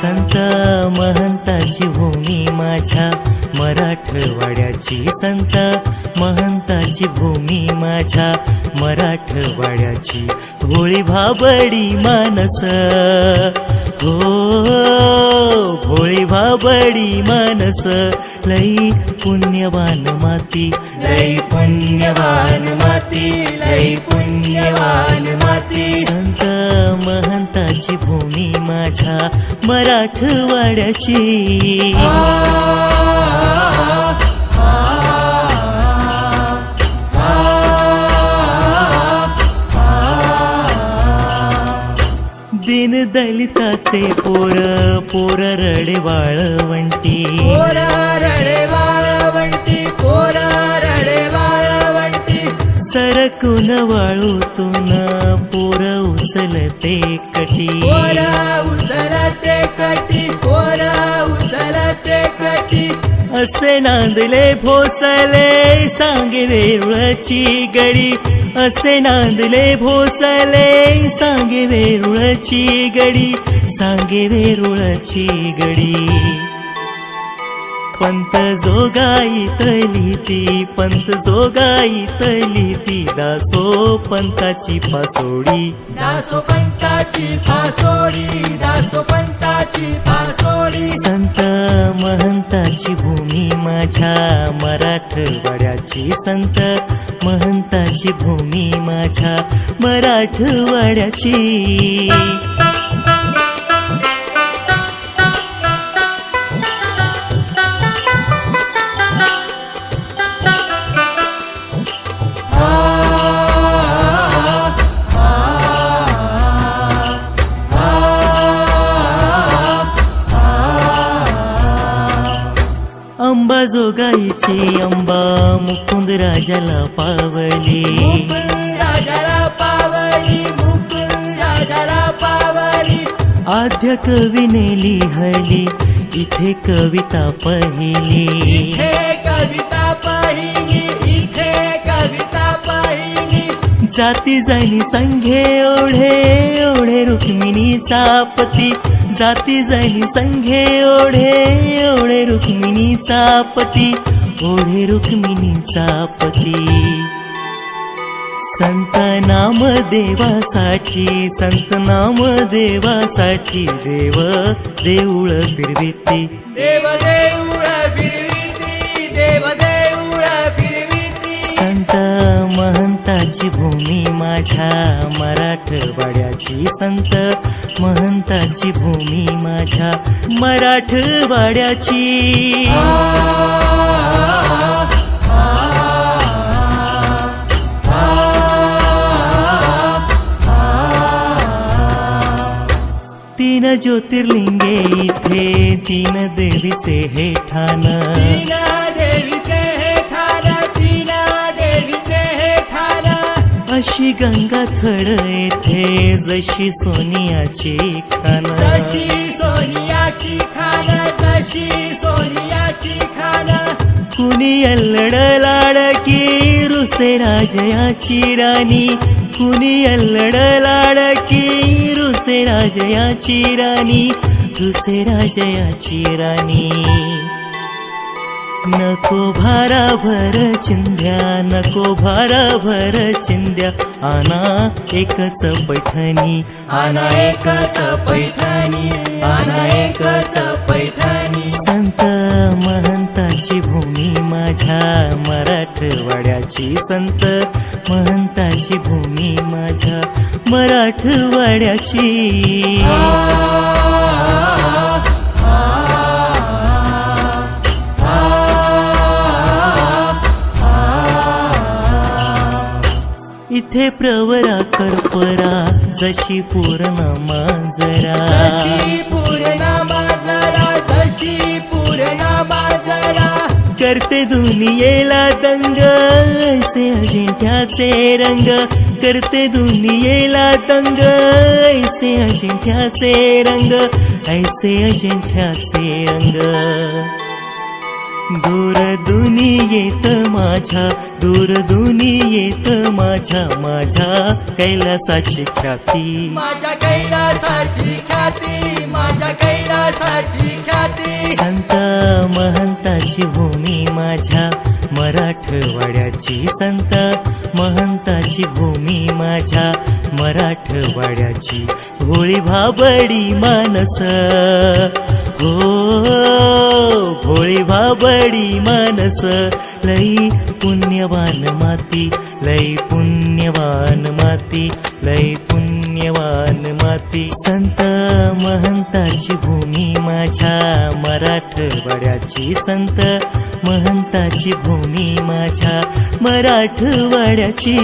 संत महंताची भूमी माझ्या मराठवाड्याची, संत महंताची भूमी माझ्या मराठवाड्याची, भोळी भाबडी मानस हो, भोळी भाबडी मानस, लई पुण्यवान माती, लई पुण्यवान माती, लई पुण्यवान माती, संत महंताची भूमी माझ्या मराठवाड्याची। दीन दलिताचे पोर, पोर रडे वाळवंटी, पोर रडे वाळवंटी, पोर रडे वाळवंटी, सरकून वाळूतून पोर उचलते कटी, पोर उचलते कटी, पोर उचलते कटी, असे नांदले भोसले सांगे वेरुळची गडी, असे नांदले भोसले सांगे वेरुळची गडी, सांगे वेरुळची गडी, पंत जोगाईतली ती, पंत जोगाईतली ती, दासो पंताची पासोडी, दासो पंताची पासोडी, दासो पंताची पासोडी, संत महंताची भूमी माझ्या मराठवाड्याची, संत महंताची भूमी माझ्या मराठवाड्याची। अंबाजोगाईची अंबा मुकुंद राजाला पावली, मुकुंद राजाला पावली, मुकुंद राजाला पावली, आद्य कवीने लिहली इथे कविता पहिली, इथे कविता पहिली, इथे कविता पहिली, जाती जाणी संघे ओढे ओढे रुक्मिणीचा पती, जाती जाणी संघे ओढे ओढे रुक्मिणीचा पती, ओढे रुक्मिणीचा पती, संत नाम देवासाठी, संत नाम देवासाठी, देव देऊळ फिरविती, देव देऊळ फिरविती, देव देऊळ फिरविती, संत महंताची भूमी माझ्या मराठवाड्याची, संत महंताची भूमी माझ्या मराठवाड्याची। तीन ज्योतिर्लिंगे इथे, तीन देवीचे हे ठाण, तीन देवीचे हे ठाण, तीन देवीचे हे ठाण, अशी गंगा थड येथे जशी सोनियाची खान, जशी सोनियाची खान, जशी सोनियाची खान, कुणी अल्लड लाडकी रुसे राजयाची राणी, कुणी अल्लड लाडकी रुसे राजयाची राणी, रुसे राजयाची राणी, नको भाराभर चिंध्या, नको भाराभर चिंध्या, आना एकच पैठणी, आना एकच पैठणी, आना एकच पैठणी, संत महंत महंताची भूमी माझ्या मराठवाड्याची संत महंताची भूमी माझ्या मराठवाड्याची इथे प्रवरा करपरा जशी पूर्ण मांजरा जशी पूर्ण मांजरा जशी पूर्ण मांजरा करते दुनियेला दंग ऐसे अजिंठ्याचे रंग करते दुनियेला दंग ऐसे अजिंठ्याचे रंग ऐसे अजिंठ्याचे रंग दूर दुनियेत माझ्या दूर दुनियेत माझ्या माझ्या कैलासाची ख्याती माझ्या कैलासाची ख्याती माझ्या कैलासाची ख्याती संत महंताची भूमी माझ्या मराठवाड्याची संत महंताची भूमी माझ्या मराठवाड्याची भोळी भाबडी मानस हो भोळी भाबडी मानस लई पुण्यवान माती लई पुण्यवान माती लई पुण्यवान माती संत महंताची भूमी माझ्या मराठवाड्याची संत महंताची भूमी माझ्या मराठवाड्याची